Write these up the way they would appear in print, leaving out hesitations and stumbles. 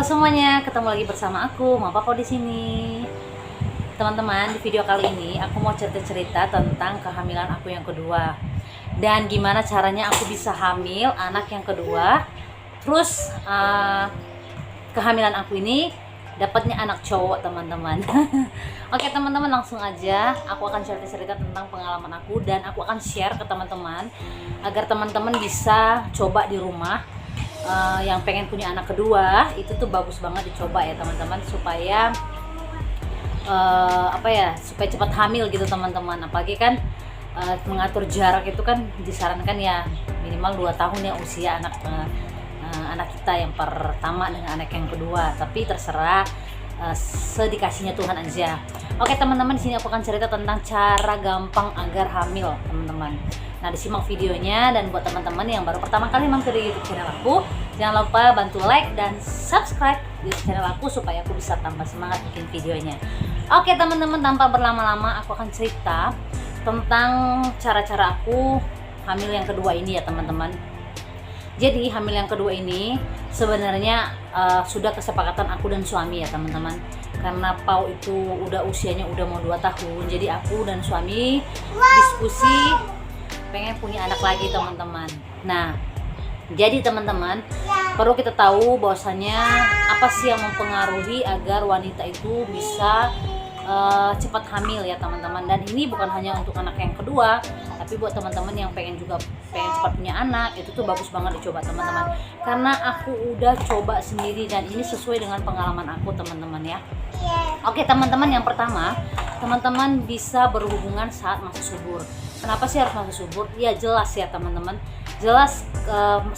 semuanya, ketemu lagi bersama aku, Mama Papa di sini. Teman-teman, di video kali ini aku mau cerita-cerita tentang kehamilan aku yang kedua dan gimana caranya aku bisa hamil anak yang kedua. Terus kehamilan aku ini dapatnya anak cowok, teman-teman. Oke, teman-teman, langsung aja aku akan cerita-cerita tentang pengalaman aku dan aku akan share ke teman-teman agar teman-teman bisa coba di rumah. Yang pengen punya anak kedua itu tuh bagus banget dicoba ya teman-teman, supaya supaya cepat hamil gitu teman-teman. Apalagi kan mengatur jarak itu kan disarankan ya minimal 2 tahun ya usia anak kita yang pertama dengan anak yang kedua, tapi terserah sedikasihnya Tuhan aja. Oke teman-teman, di sini aku akan cerita tentang cara gampang agar hamil teman-teman. Nah, disimak videonya, dan buat teman-teman yang baru pertama kali mampir di YouTube channel aku, jangan lupa bantu like dan subscribe YouTube channel aku supaya aku bisa tambah semangat bikin videonya. Oke teman-teman, tanpa berlama-lama aku akan cerita tentang cara-cara aku hamil yang kedua ini ya teman-teman. Jadi hamil yang kedua ini sebenarnya sudah kesepakatan aku dan suami ya teman-teman. Karena Pau itu usianya udah mau 2 tahun, jadi aku dan suami diskusi pengen punya anak lagi teman-teman. Nah, jadi teman-teman perlu kita tahu bahwasanya apa sih yang mempengaruhi agar wanita itu bisa cepat hamil ya teman-teman. Dan ini bukan hanya untuk anak yang kedua, tapi buat teman-teman yang pengen cepat punya anak, itu tuh bagus banget dicoba teman-teman. Karena aku udah coba sendiri dan ini sesuai dengan pengalaman aku teman-teman ya. Oke teman-teman, yang pertama teman-teman bisa berhubungan saat masa subur. Kenapa sih harus masa subur? Ya jelas ya teman-teman, jelas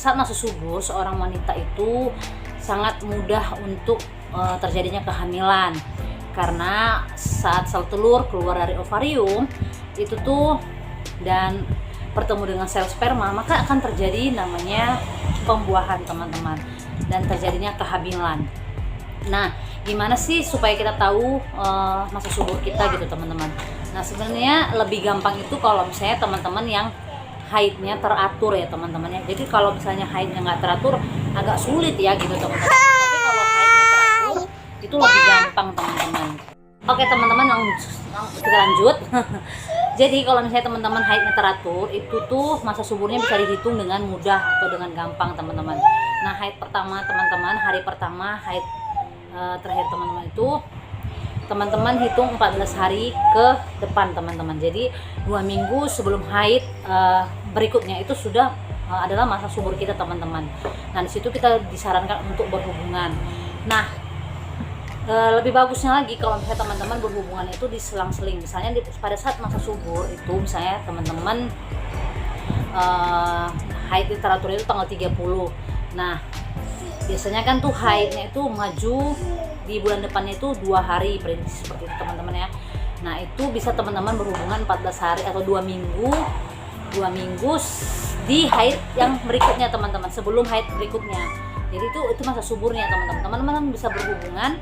saat masa subur seorang wanita itu sangat mudah untuk terjadinya kehamilan. Karena saat sel telur keluar dari ovarium itu tuh dan bertemu dengan sel sperma, maka akan terjadi namanya pembuahan teman-teman, dan terjadinya kehamilan. Nah, gimana sih supaya kita tahu masa subur kita gitu teman-teman? Nah, sebenarnya lebih gampang itu kalau misalnya teman-teman yang haidnya teratur ya teman-teman ya. Jadi kalau misalnya haidnya nggak teratur agak sulit ya gitu teman-teman. Tapi kalau haidnya teratur itu lebih gampang teman-teman. Oke teman-teman, kita lanjut. Jadi kalau misalnya teman-teman haidnya teratur, itu tuh masa suburnya bisa dihitung dengan mudah atau dengan gampang teman-teman. Nah, haid pertama teman-teman, hari pertama haid terakhir teman-teman itu teman-teman hitung 14 hari ke depan teman-teman. Jadi 2 minggu sebelum haid berikutnya itu sudah adalah masa subur kita teman-teman. Nah, di situ kita disarankan untuk berhubungan. Nah, lebih bagusnya lagi kalau misalnya teman-teman berhubungan itu diselang-seling. Misalnya pada saat masa subur itu misalnya teman-teman haid literaturnya itu tanggal 30. Nah, biasanya kan tuh haidnya itu maju di bulan depannya itu 2 hari, prediksi seperti itu teman-teman ya. Nah, itu bisa teman-teman berhubungan 14 hari atau 2 minggu di haid yang berikutnya teman-teman, sebelum haid berikutnya. Jadi itu masa suburnya teman-teman. Teman-teman bisa berhubungan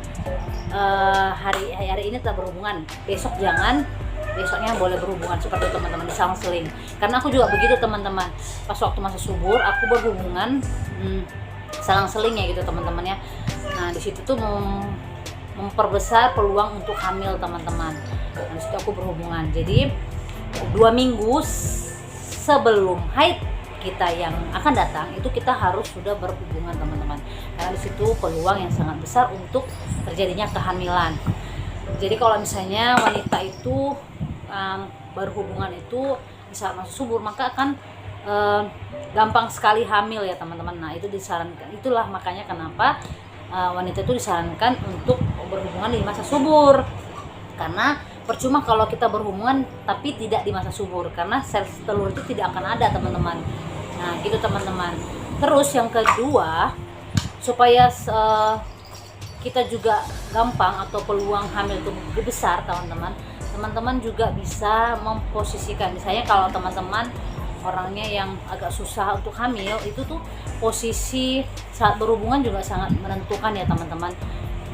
hari ini tetap berhubungan, besok jangan, besoknya boleh berhubungan, seperti itu teman-teman, diselang-seling. Karena aku juga begitu teman-teman, pas waktu masa subur aku berhubungan selang-seling ya gitu teman-teman ya. Nah, di situ tuh memperbesar peluang untuk hamil teman-teman. Nah, di situ aku berhubungan. Jadi 2 minggu sebelum haid kita yang akan datang itu kita harus sudah berhubungan teman-teman. Karena di situ peluang yang sangat besar untuk terjadinya kehamilan. Jadi kalau misalnya wanita itu berhubungan itu di saat masa subur, maka akan gampang sekali hamil ya teman-teman. Nah, itu disarankan, itulah makanya kenapa wanita itu disarankan untuk berhubungan di masa subur. Karena percuma kalau kita berhubungan tapi tidak di masa subur, karena sel telur itu tidak akan ada teman-teman. Nah, gitu teman-teman. Terus yang kedua, supaya kita juga gampang atau peluang hamil itu lebih besar teman-teman, teman-teman juga bisa memposisikan. Misalnya kalau teman-teman orangnya yang agak susah untuk hamil, itu tuh posisi saat berhubungan juga sangat menentukan ya teman-teman.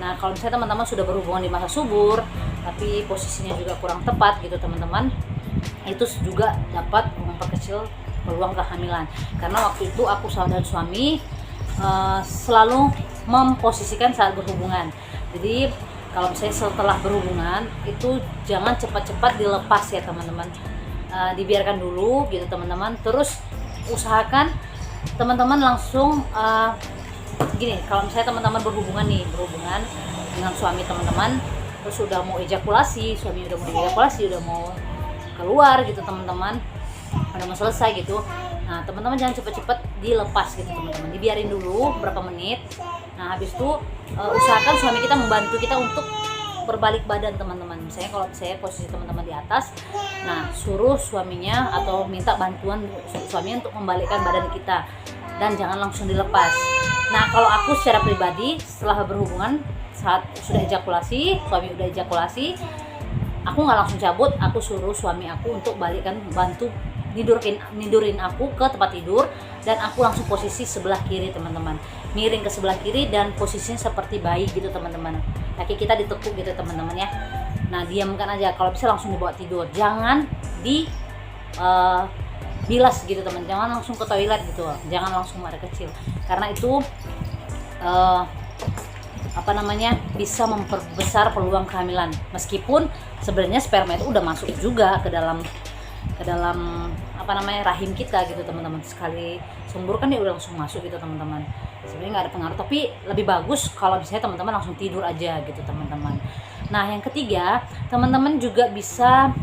Nah, kalau misalnya teman-teman sudah berhubungan di masa subur tapi posisinya juga kurang tepat gitu teman-teman, itu juga dapat memperkecil peluang kehamilan. Karena waktu itu aku dan suami selalu memposisikan saat berhubungan. Jadi kalau misalnya setelah berhubungan itu jangan cepat-cepat dilepas ya teman-teman. Dibiarkan dulu gitu teman-teman. Terus usahakan teman-teman langsung gini, kalau misalnya teman-teman berhubungan dengan suami teman-teman, terus udah mau ejakulasi, suami udah mau ejakulasi, udah mau keluar gitu teman-teman, udah mau selesai gitu. Nah teman-teman jangan cepet-cepet dilepas gitu teman-teman, dibiarin dulu berapa menit. Nah habis itu usahakan suami kita membantu kita untuk berbalik badan teman-teman. Misalnya kalau saya posisi teman-teman di atas, nah suruh suaminya atau minta bantuan suaminya untuk membalikkan badan kita, dan jangan langsung dilepas. Nah kalau aku secara pribadi setelah berhubungan, saat sudah ejakulasi, suami udah ejakulasi, aku nggak langsung cabut, aku suruh suami aku untuk bantu nidurin aku ke tempat tidur, dan aku langsung posisi sebelah kiri teman-teman, miring ke sebelah kiri dan posisinya seperti bayi gitu teman-teman, kaki kita ditekuk gitu teman-teman ya. Nah diamkan aja, kalau bisa langsung dibawa tidur, jangan di bilas gitu teman, jangan langsung ke toilet gitu, jangan langsung air kecil, karena itu bisa memperbesar peluang kehamilan, meskipun sebenarnya sperma itu udah masuk juga ke dalam rahim kita gitu teman-teman. Sekali sembur kan dia udah langsung masuk gitu teman-teman, sebenarnya nggak ada pengaruh, tapi lebih bagus kalau misalnya teman-teman langsung tidur aja gitu teman-teman. Nah yang ketiga, teman-teman juga bisa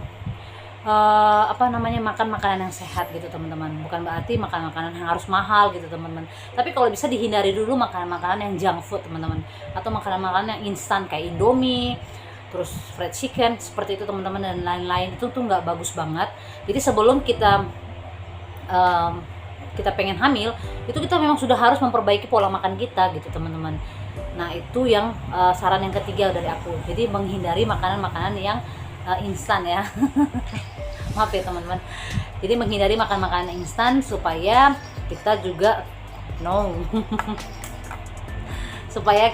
makan makanan yang sehat gitu teman-teman. Bukan berarti makan makanan yang harus mahal gitu teman-teman, tapi kalau bisa dihindari dulu makanan-makanan yang junk food teman-teman, atau makanan-makanan yang instan kayak Indomie, terus fried chicken seperti itu teman-teman, dan lain-lain. Itu tuh nggak bagus banget. Jadi sebelum kita pengen hamil, itu kita memang sudah harus memperbaiki pola makan kita gitu teman-teman. Nah itu yang saran yang ketiga dari aku, jadi menghindari makanan-makanan yang instan ya. Maaf ya teman-teman, jadi menghindari makan makanan instan supaya kita juga supaya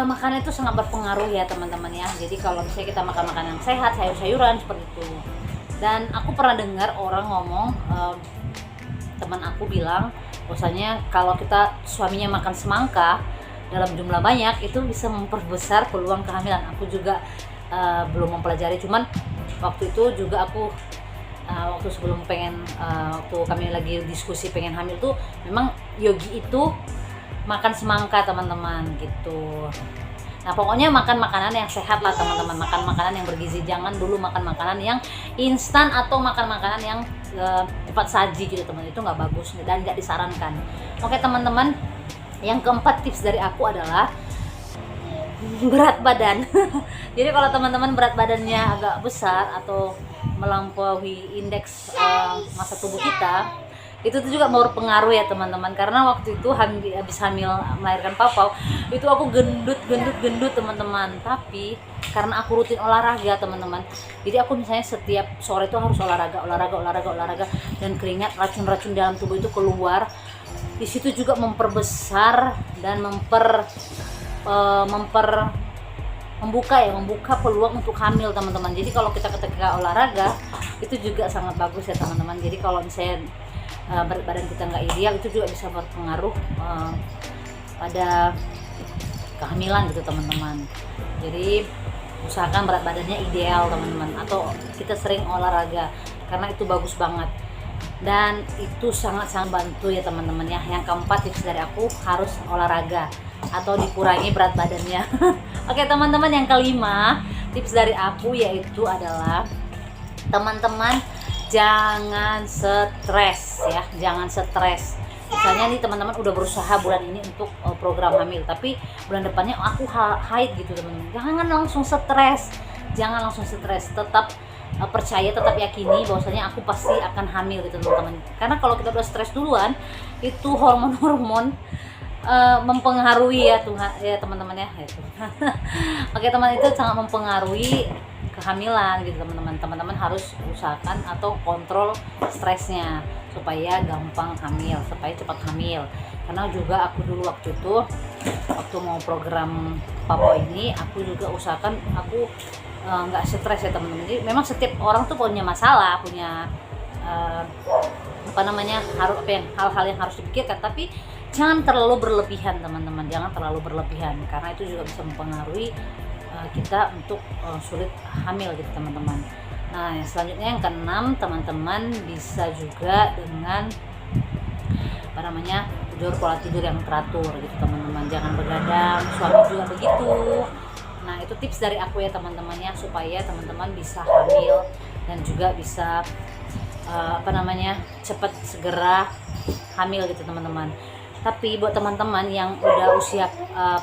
makanan itu sangat berpengaruh ya teman-teman ya. Jadi kalau misalnya kita makan makanan sehat, sayur-sayuran seperti itu. Dan aku pernah dengar orang ngomong, teman aku bilang bahwasanya kalau kita suaminya makan semangka dalam jumlah banyak, itu bisa memperbesar peluang kehamilan. Aku juga belum mempelajari, cuman waktu itu juga aku waktu sebelum waktu kami lagi diskusi pengen hamil tuh, memang Yogi itu makan semangka teman-teman gitu. Nah pokoknya makan makanan yang sehat lah teman-teman, makan makanan yang bergizi, jangan dulu makan makanan yang instan atau makan makanan yang cepat saji gitu teman, itu nggak bagus dan nggak disarankan. Oke teman-teman, yang keempat tips dari aku adalah berat badan. Jadi kalau teman-teman berat badannya agak besar atau melampaui indeks massa tubuh kita, itu tuh juga berpengaruh ya teman-teman. Karena waktu itu habis hamil melahirkan Papa, itu aku gendut teman-teman. Tapi karena aku rutin olahraga teman-teman, jadi aku misalnya setiap sore itu harus olahraga, dan keringat, racun-racun dalam tubuh itu keluar. Di situ juga memperbesar dan membuka peluang untuk hamil teman-teman. Jadi kalau kita ketika olahraga itu juga sangat bagus ya teman-teman. Jadi kalau misalnya berat badan kita nggak ideal, itu juga bisa berpengaruh pada kehamilan gitu teman-teman. Jadi usahakan berat badannya ideal teman-teman, atau kita sering olahraga, karena itu bagus banget dan itu sangat-sangat bantu ya teman-teman ya. Yang keempat tips dari aku, harus olahraga atau dikurangi berat badannya. Oke teman-teman, yang kelima tips dari aku yaitu adalah teman-teman jangan stres ya, jangan stres. Misalnya nih teman-teman udah berusaha bulan ini untuk program hamil, tapi bulan depannya aku haid gitu teman-teman, jangan langsung stres, tetap percaya, tetap yakini bahwasanya aku pasti akan hamil gitu teman-teman. Karena kalau kita udah stres duluan, itu hormon mempengaruhi ya Tuhan ya teman-teman ya. Oke teman, itu sangat mempengaruhi kehamilan gitu teman-teman. Teman-teman harus usahakan atau kontrol stresnya supaya gampang hamil, supaya cepat hamil. Karena juga aku dulu waktu mau program Papa ini, aku juga usahakan aku nggak stres ya teman-teman. Jadi memang setiap orang tuh punya masalah, punya hal-hal yang harus dipikirkan, tapi jangan terlalu berlebihan teman-teman, jangan terlalu berlebihan karena itu juga bisa mempengaruhi kita untuk sulit hamil gitu teman-teman. Nah, yang selanjutnya yang keenam, teman-teman bisa juga dengan tidur pola tidur yang teratur gitu teman-teman, jangan begadang, suami juga begitu. Nah, itu tips dari aku ya teman-temannya, supaya teman-teman bisa hamil dan juga bisa cepat segera hamil gitu teman-teman. Tapi buat teman-teman yang udah usia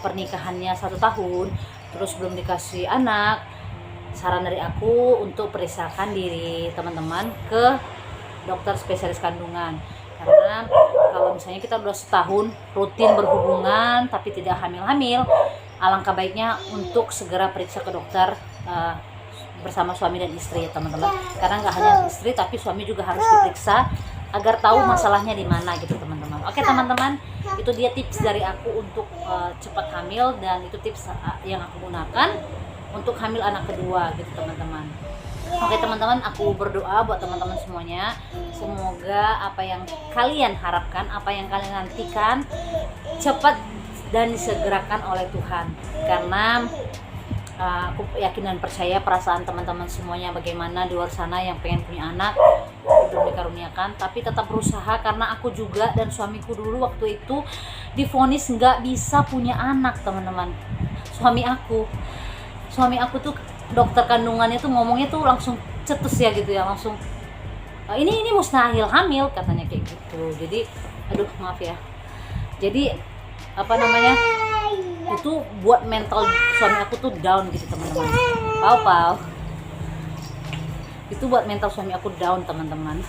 pernikahannya 1 tahun terus belum dikasih anak, saran dari aku untuk periksakan diri teman-teman ke dokter spesialis kandungan. Karena kalau misalnya kita udah setahun rutin berhubungan tapi tidak hamil-hamil, alangkah baiknya untuk segera periksa ke dokter bersama suami dan istri ya teman-teman. Karena nggak hanya istri tapi suami juga harus diperiksa agar tahu masalahnya di mana gitu teman-teman. Oke teman-teman, itu dia tips dari aku untuk cepat hamil, dan itu tips yang aku gunakan untuk hamil anak kedua gitu teman-teman. Oke teman-teman, aku berdoa buat teman-teman semuanya, semoga apa yang kalian harapkan, apa yang kalian nantikan cepat dan disegerakan oleh Tuhan. Karena aku yakin dan percaya perasaan teman-teman semuanya bagaimana di luar sana yang pengen punya anak, belum dikaruniakan, tapi tetap berusaha. Karena aku juga dan suamiku dulu waktu itu divonis nggak bisa punya anak teman-teman. Suami aku tuh dokter kandungannya tuh ngomongnya tuh langsung cetus ya gitu ya, langsung ini mustahil hamil katanya kayak gitu. Jadi aduh maaf ya, jadi itu buat mental suami aku tuh down gitu teman-teman. Pau itu buat mental suami aku down teman-teman.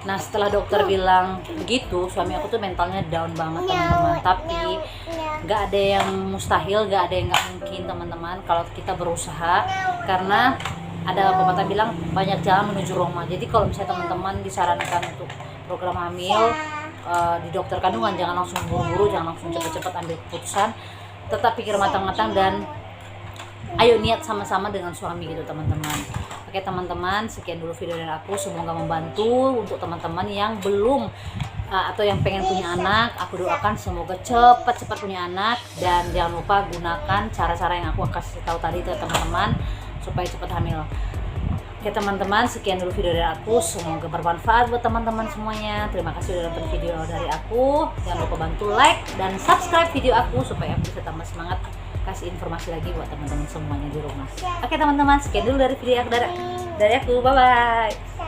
Nah, setelah dokter bilang begitu, suami aku tuh mentalnya down banget teman-teman. Tapi nggak ada yang mustahil, nggak ada yang nggak mungkin teman-teman kalau kita berusaha. Karena ada pepatah bilang banyak jalan menuju Roma. Jadi kalau misalnya teman-teman disarankan untuk program hamil di dokter kandungan, jangan langsung buru-buru, jangan langsung cepat-cepat ambil keputusan. Tetap pikir matang-matang dan ayo niat sama-sama dengan suami gitu teman-teman. Oke teman-teman, sekian dulu video dari aku, semoga membantu untuk teman-teman yang belum atau yang pengen punya anak. Aku doakan semoga cepat-cepat punya anak, dan jangan lupa gunakan cara-cara yang aku kasih tahu tadi ke teman-teman supaya cepat hamil. Oke teman-teman, sekian dulu video dari aku, semoga bermanfaat buat teman-teman semuanya. Terima kasih sudah nonton video dari aku. Jangan lupa bantu like dan subscribe video aku supaya aku bisa tambah semangat kasih informasi lagi buat teman-teman semuanya di rumah. Oke teman-teman, sekian dulu dari video dari aku. Bye bye.